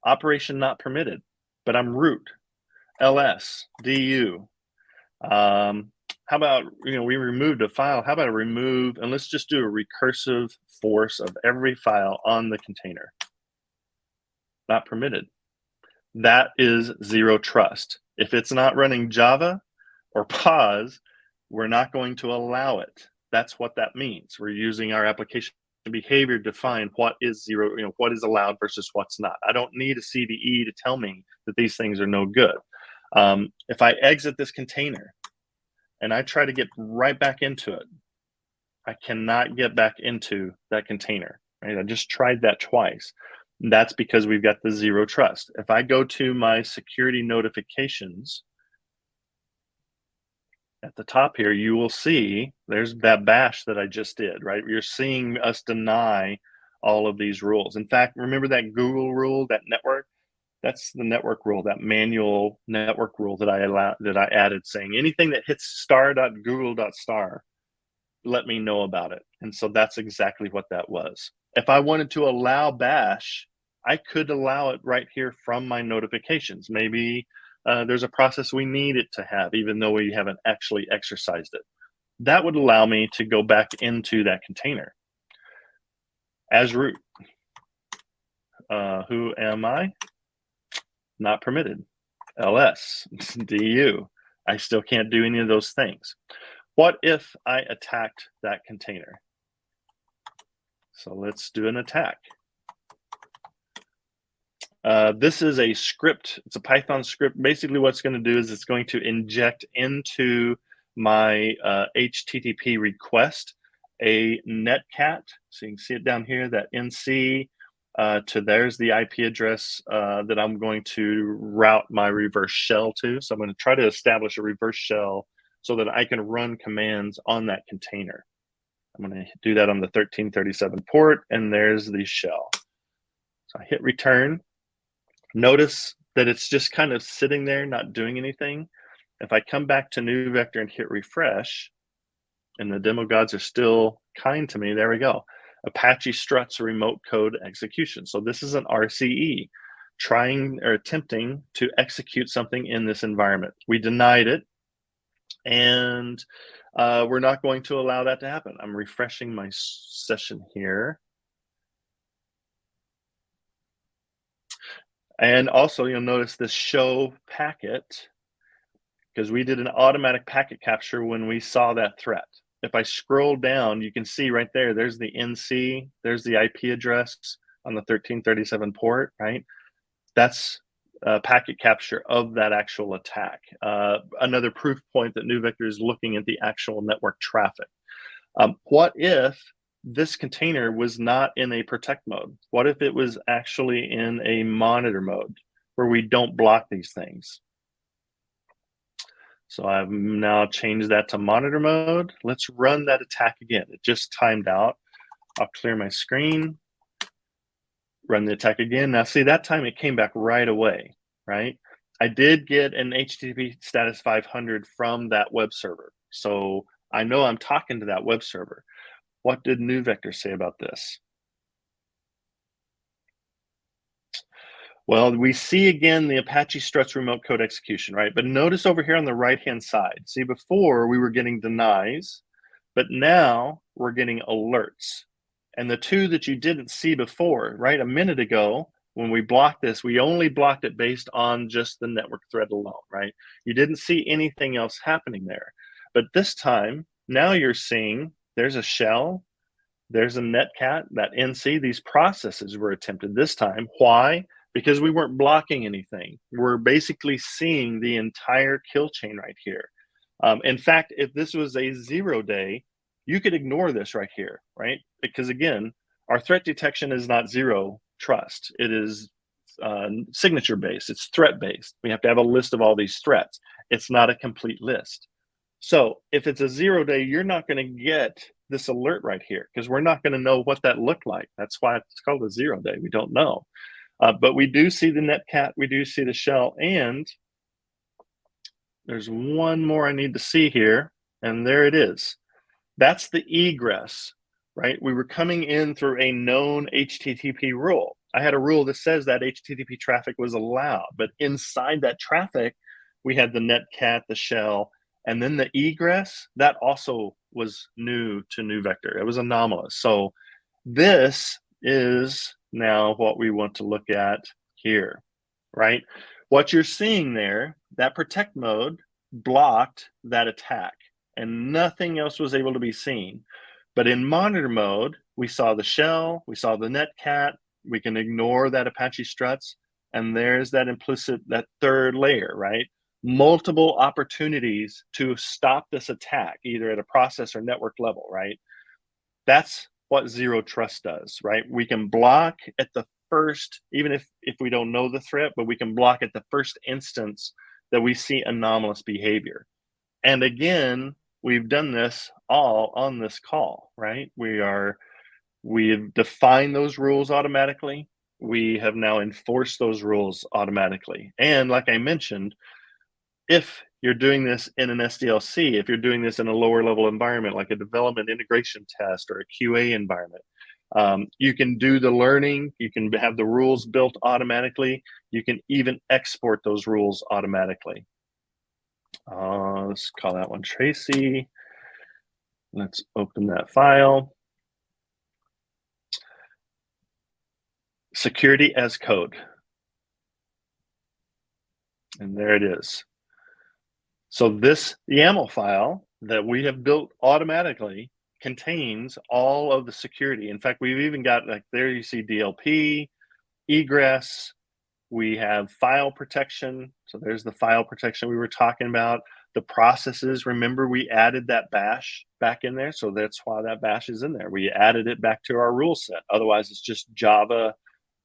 Operation not permitted, but I'm root, ls, du. How about, we removed a file. How about a remove, and let's just do a recursive force of every file on the container. Not permitted. That is zero trust. If it's not running Java or pause, we're not going to allow it. That's what that means. We're using our application behavior to define what is zero, what is allowed versus what's not. I don't need a CVE to tell me that these things are no good. If I exit this container and I try to get right back into it, I cannot get back into that container, right? I just tried that twice. That's because we've got the zero trust. If I go to my security notifications, at the top here, you will see there's that bash that I just did, right? You're seeing us deny all of these rules. In fact, remember that Google rule, that network? That's the network rule, that manual network rule that I added, saying anything that hits star.google.star, let me know about it. And so that's exactly what that was. If I wanted to allow bash, I could allow it right here from my notifications. Maybe there's a process we need it to have, even though we haven't actually exercised it. That would allow me to go back into that container as root. Who am I? Not permitted. ls du. I still can't do any of those things. What if I attacked that container? So let's do an attack. This is a script. It's a Python script. Basically, what it's going to do is it's going to inject into my HTTP request a netcat. So you can see it down here, that NC to there's the IP address that I'm going to route my reverse shell to. So I'm going to try to establish a reverse shell so that I can run commands on that container. I'm going to do that on the 1337 port, and there's the shell. So I hit return. Notice that it's just kind of sitting there, not doing anything. If I come back to NewVector and hit refresh, and the demo gods are still kind to me, there we go. Apache struts remote code execution. So this is an RCE, trying or attempting to execute something in this environment. We denied it, and we're not going to allow that to happen. I'm refreshing my session here. And also, you'll notice this show packet, because we did an automatic packet capture when we saw that threat. If I scroll down, you can see right there, there's the NC, there's the IP address on the 1337 port, right? That's a packet capture of that actual attack. Another proof point that NewVector is looking at the actual network traffic. What if this container was not in a protect mode? What if it was actually in a monitor mode where we don't block these things? So I've now changed that to monitor mode. Let's run that attack again. It just timed out. I'll clear my screen, run the attack again. Now see, that time it came back right away, right? I did get an HTTP status 500 from that web server. So I know I'm talking to that web server. What did NewVector say about this? Well, we see again the Apache struts remote code execution, right? But notice over here on the right-hand side, see, before we were getting denies, but now we're getting alerts. And the two that you didn't see before, right? A minute ago, when we blocked this, we only blocked it based on just the network thread alone, right? You didn't see anything else happening there. But this time, now you're seeing there's a shell, there's a netcat, that NC, these processes were attempted this time. Why? Because we weren't blocking anything. We're basically seeing the entire kill chain right here. In fact, if this was a 0 day, you could ignore this right here, right? Because again, our threat detection is not zero trust. It is signature based, it's threat based. We have to have a list of all these threats. It's not a complete list. So if it's a 0 day, you're not going to get this alert right here because we're not going to know what that looked like. That's why it's called a 0 day. We don't know. But we do see the netcat, we do see the shell, and there's one more I need to see here, and there it is. That's the egress, right? We were coming in through a known HTTP rule. I had a rule that says that HTTP traffic was allowed, but inside that traffic, we had the netcat, the shell, and then the egress, that also was new to NewVector. It was anomalous. So this is now what we want to look at here, right? What you're seeing there, that protect mode blocked that attack and nothing else was able to be seen. But in monitor mode, we saw the shell, we saw the netcat, we can ignore that Apache struts, and there's that implicit, that third layer, right? Multiple opportunities to stop this attack, either at a process or network level, right? That's what zero trust does, right? We can block at the first, even if we don't know the threat, but we can block at the first instance that we see anomalous behavior. And again, we've done this all on this call, right? We've defined those rules automatically. We have now enforced those rules automatically. And like I mentioned, if you're doing this in an SDLC, if you're doing this in a lower level environment, like a development integration test or a QA environment, You can do the learning. You can have the rules built automatically. You can even export those rules automatically. Let's call that one Tracy. Let's open that file. Security as code. And there it is. So this YAML file that we have built automatically contains all of the security. In fact, we've even got, like, there you see DLP, egress, we have file protection. So there's the file protection we were talking about. The processes, remember we added that bash back in there. So that's why that bash is in there. We added it back to our rule set. Otherwise, it's just Java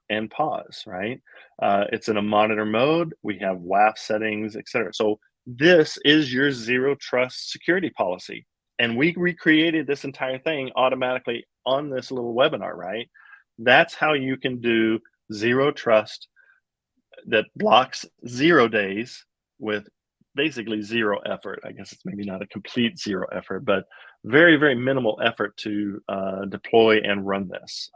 and pause, right? It's in a monitor mode. We have WAF settings, etc. So this is your zero trust security policy. And we recreated this entire thing automatically on this little webinar, right? That's how you can do zero trust that blocks 0 days with basically zero effort. I guess it's maybe not a complete zero effort, but very, very minimal effort to deploy and run this.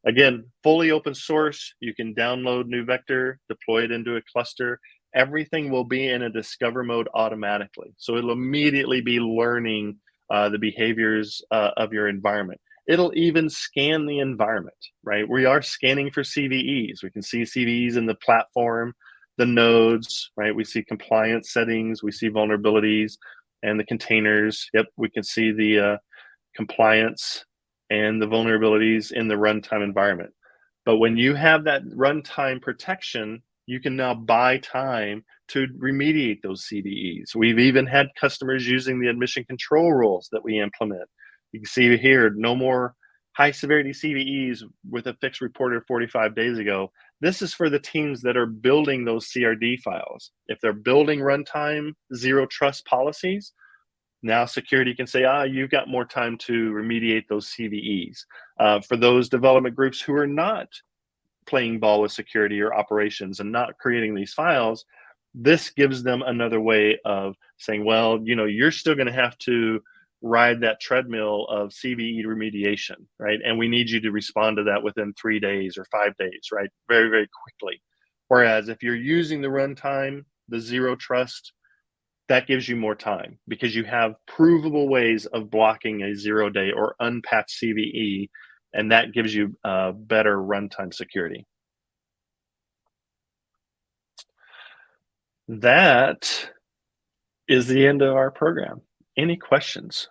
Again, fully open source. You can download NewVector, deploy it into a cluster. Everything will be in a discover mode automatically. So it'll immediately be learning the behaviors of your environment. It'll even scan the environment, right? We are scanning for CVEs. We can see CVEs in the platform, the nodes, right? We see compliance settings, we see vulnerabilities and the containers. Yep, we can see the compliance and the vulnerabilities in the runtime environment. But when you have that runtime protection, you can now buy time to remediate those CVEs. We've even had customers using the admission control rules that we implement. You can see here, no more high severity CVEs with a fix reported 45 days ago. This is for the teams that are building those CRD files. If they're building runtime zero trust policies, now security can say, you've got more time to remediate those CVEs. For those development groups who are not playing ball with security or operations and not creating these files, this gives them another way of saying, well, you're still going to have to ride that treadmill of CVE remediation, right? And we need you to respond to that within 3 days or 5 days, right? Very, very quickly. Whereas if you're using the runtime, the zero trust, that gives you more time because you have provable ways of blocking a 0 day or unpatched CVE, and that gives you better runtime security. That is the end of our program. Any questions?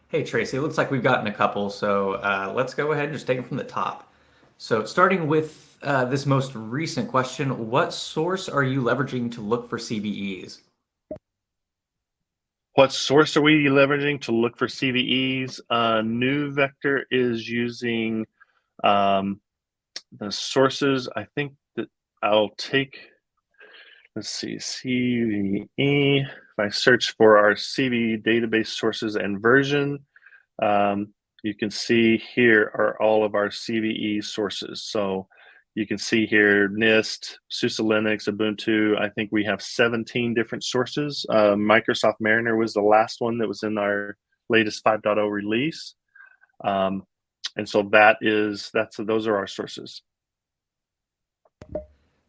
Hey, Tracy, it looks like we've gotten a couple, so let's go ahead and just take them from the top. So starting with this most recent question, what source are you leveraging to look for CVEs? What source are we leveraging to look for CVEs? NewVector is using the sources. I think that I'll take, let's see, CVE. If I search for our CVE database sources and version, you can see here are all of our CVE sources. So you can see here NIST, SUSE Linux, Ubuntu. I think we have 17 different sources. Microsoft Mariner was the last one that was in our latest 5.0 release. And so those are our sources.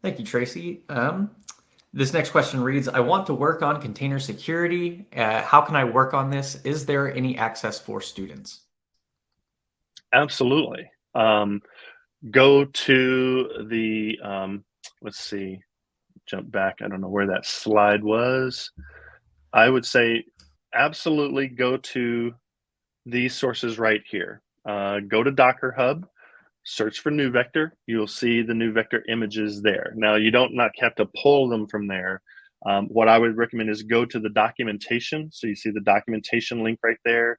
Thank you, Tracy. This next question reads, I want to work on container security. How can I work on this? Is there any access for students? Absolutely. Go to the, let's see, jump back. I don't know where that slide was. I would say absolutely go to these sources right here. Go to Docker Hub, search for NewVector. You'll see the NewVector images there. Now, you don't not have to pull them from there. What I would recommend is go to the documentation. So you see the documentation link right there.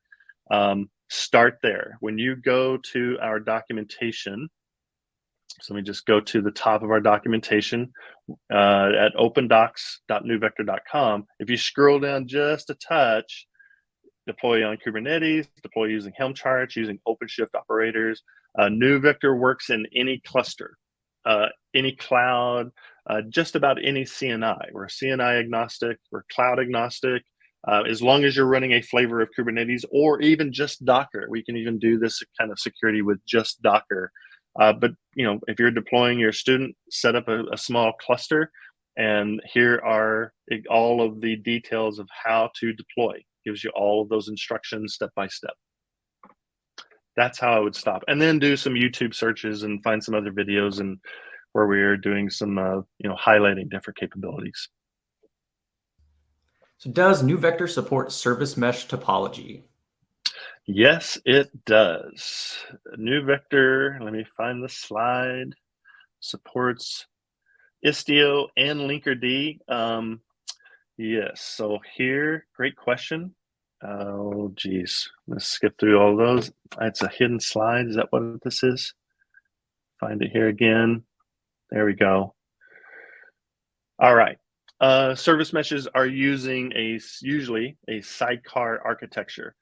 Start there. When you go to our documentation, so let me just go to the top of our documentation at opendocs.newvector.com. If you scroll down just a touch, deploy on Kubernetes, deploy using Helm charts, using OpenShift operators. NewVector works in any cluster, any cloud, just about any CNI. We're CNI agnostic, we're cloud agnostic. As long as you're running a flavor of Kubernetes or even just Docker. We can even do this kind of security with just Docker. But if you're deploying your student, set up a small cluster, and here are all of the details of how to deploy. Gives you all of those instructions step by step. That's how I would stop, and then do some YouTube searches and find some other videos and where we're doing some highlighting different capabilities. So does NewVector support service mesh topology? Yes, it does. NewVector, let me find the slide, supports Istio and Linkerd. Yes, so here, great question. Oh, geez, let's skip through all those. It's a hidden slide. Is that what this is? Find it here again. There we go. All right. Service meshes are using usually a sidecar architecture.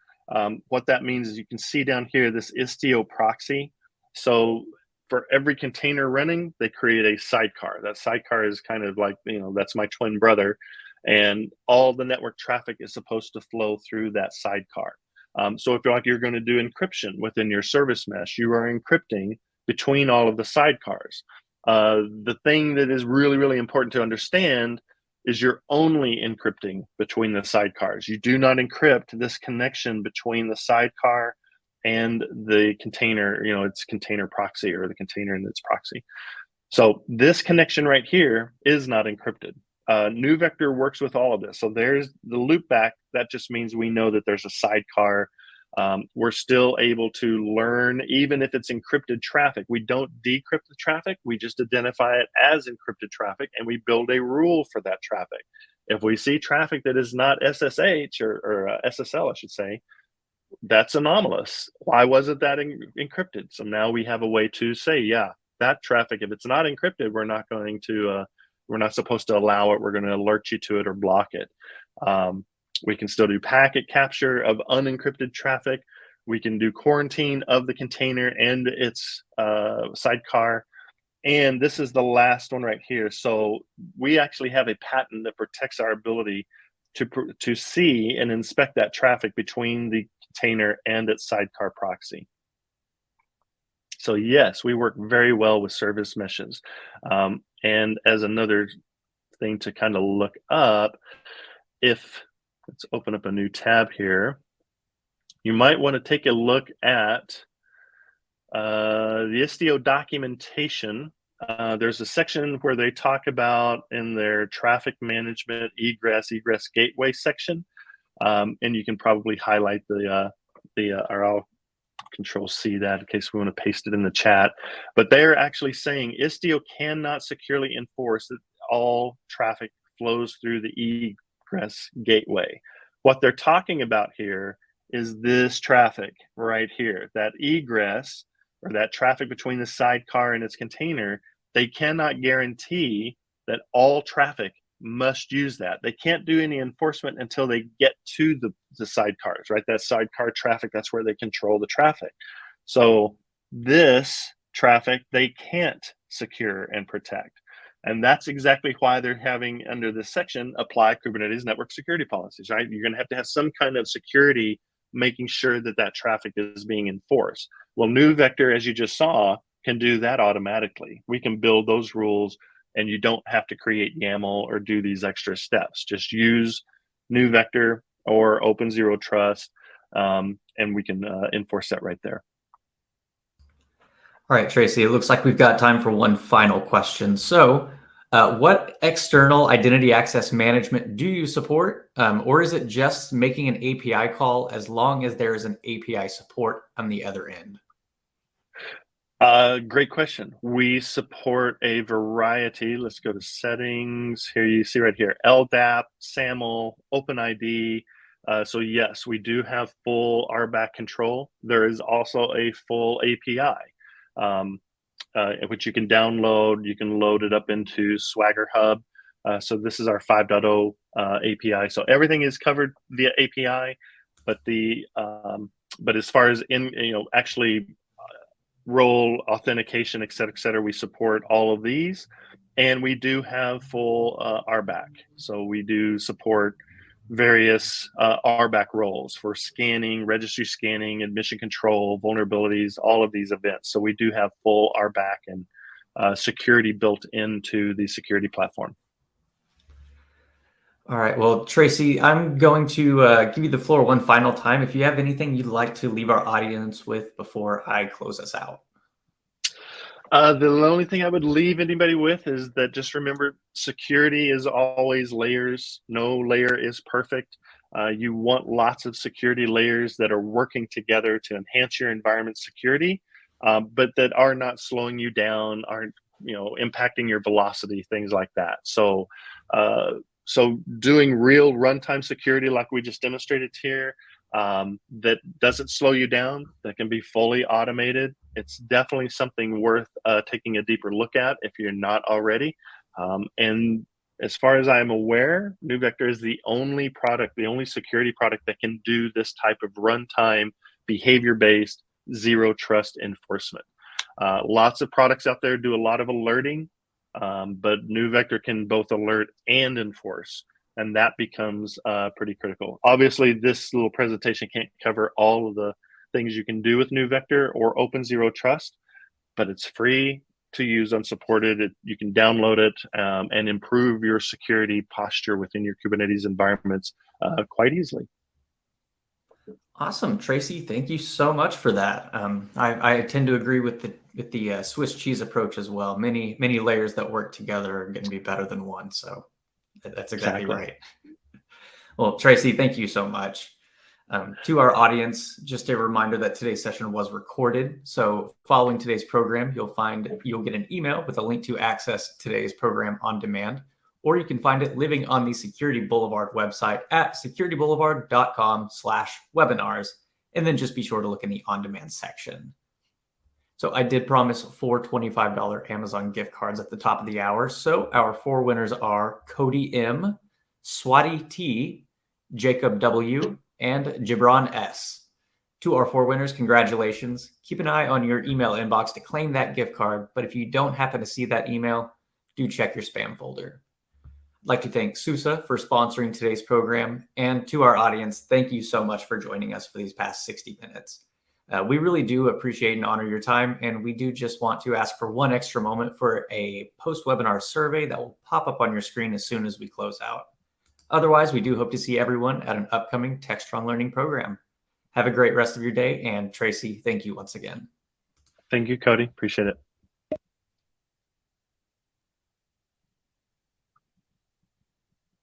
What that means is you can see down here this Istio proxy. So for every container running, they create a sidecar. That sidecar is kind of like, that's my twin brother. And all the network traffic is supposed to flow through that sidecar. So if you're going to do encryption within your service mesh, you are encrypting between all of the sidecars. The thing that is really, really important to understand is you're only encrypting between the sidecars. You do not encrypt this connection between the sidecar and the container, its container proxy or the container and its proxy. So this connection right here is not encrypted. NewVector works with all of this. So there's the loopback. That just means we know that there's a sidecar. We're still able to learn, even if it's encrypted traffic. We don't decrypt the traffic. We just identify it as encrypted traffic, and we build a rule for that traffic. If we see traffic that is not SSH or SSL, I should say, that's anomalous. Why wasn't that encrypted? So now we have a way to say, yeah, that traffic, if it's not encrypted, we're not going to, we're not supposed to allow it. We're going to alert you to it or block it. We can still do packet capture of unencrypted traffic. We can do quarantine of the container and its sidecar. And this is the last one right here. So we actually have a patent that protects our ability to see and inspect that traffic between the container and its sidecar proxy. So yes, we work very well with service meshes. And as another thing to kind of look up, let's open up a new tab here. You might want to take a look at the Istio documentation. There's a section where they talk about in their traffic management egress gateway section, and you can probably highlight or I'll Control C that in case we want to paste it in the chat. But they're actually saying Istio cannot securely enforce that all traffic flows through the egress gateway. What they're talking about here is this traffic right here, that egress or that traffic between the sidecar and its container. They cannot guarantee that all traffic must use that. They can't do any enforcement until they get to the sidecars, right? That sidecar traffic, that's where they control the traffic. So this traffic, they can't secure and protect. And that's exactly why they're having under this section, apply Kubernetes network security policies, right? You're going to have some kind of security making sure that that traffic is being enforced. Well, NewVector, as you just saw, can do that automatically. We can build those rules and you don't have to create YAML or do these extra steps. Just use NewVector or Open Zero Trust, and we can enforce that right there. All right, Tracy, it looks like we've got time for one final question. So what external identity access management do you support? Or is it just making an API call as long as there is an API support on the other end? Great question. We support a variety. Let's go to settings. Here you see right here, LDAP, SAML, OpenID. So yes, we do have full RBAC control. There is also a full API, which you can download. You can load it up into Swagger Hub. So this is our 5.0 API. So everything is covered via API, but as far as actually role authentication, et cetera, we support all of these, and we do have full RBAC. So we do support various RBAC roles for scanning, registry scanning, admission control, vulnerabilities, all of these events. So we do have full RBAC and security built into the security platform. All right. Well, Tracy, I'm going to give you the floor one final time. If you have anything you'd like to leave our audience with before I close us out. The only thing I would leave anybody with is that just remember, security is always layers. No layer is perfect. You want lots of security layers that are working together to enhance your environment security, but that are not slowing you down, aren't impacting your velocity, things like that. So doing real runtime security like we just demonstrated here, that doesn't slow you down, that can be fully automated. It's definitely something worth taking a deeper look at if you're not already. And as far as I'm aware, NewVector is the only product, the only security product that can do this type of runtime, behavior-based, zero trust enforcement. Lots of products out there do a lot of alerting, but NewVector can both alert and enforce, and that becomes pretty critical. Obviously, this little presentation can't cover all of the things you can do with NewVector or Open Zero Trust, but it's free to use unsupported. You can download it and improve your security posture within your Kubernetes environments quite easily. Awesome, Tracy. Thank you so much for that. I tend to agree with the Swiss cheese approach as well. Many layers that work together are going to be better than one. So that's exactly right. Well, Tracy, thank you so much. To our audience, just a reminder that today's session was recorded. So following today's program, you'll get an email with a link to access today's program on demand, or you can find it living on the Security Boulevard website at securityboulevard.com/webinars, and then just be sure to look in the on-demand section. So I did promise 4 $25 Amazon gift cards at the top of the hour. So our 4 winners are Cody M, Swati T, Jacob W, and Gibran S. To our 4 winners, congratulations. Keep an eye on your email inbox to claim that gift card, but if you don't happen to see that email, do check your spam folder. I'd like to thank SUSE for sponsoring today's program, and to our audience, thank you so much for joining us for these past 60 minutes. We really do appreciate and honor your time, and we do just want to ask for one extra moment for a post-webinar survey that will pop up on your screen as soon as we close out. Otherwise, we do hope to see everyone at an upcoming Techstrong Learning program. Have a great rest of your day, and Tracy, thank you once again. Thank you, Cody. Appreciate it.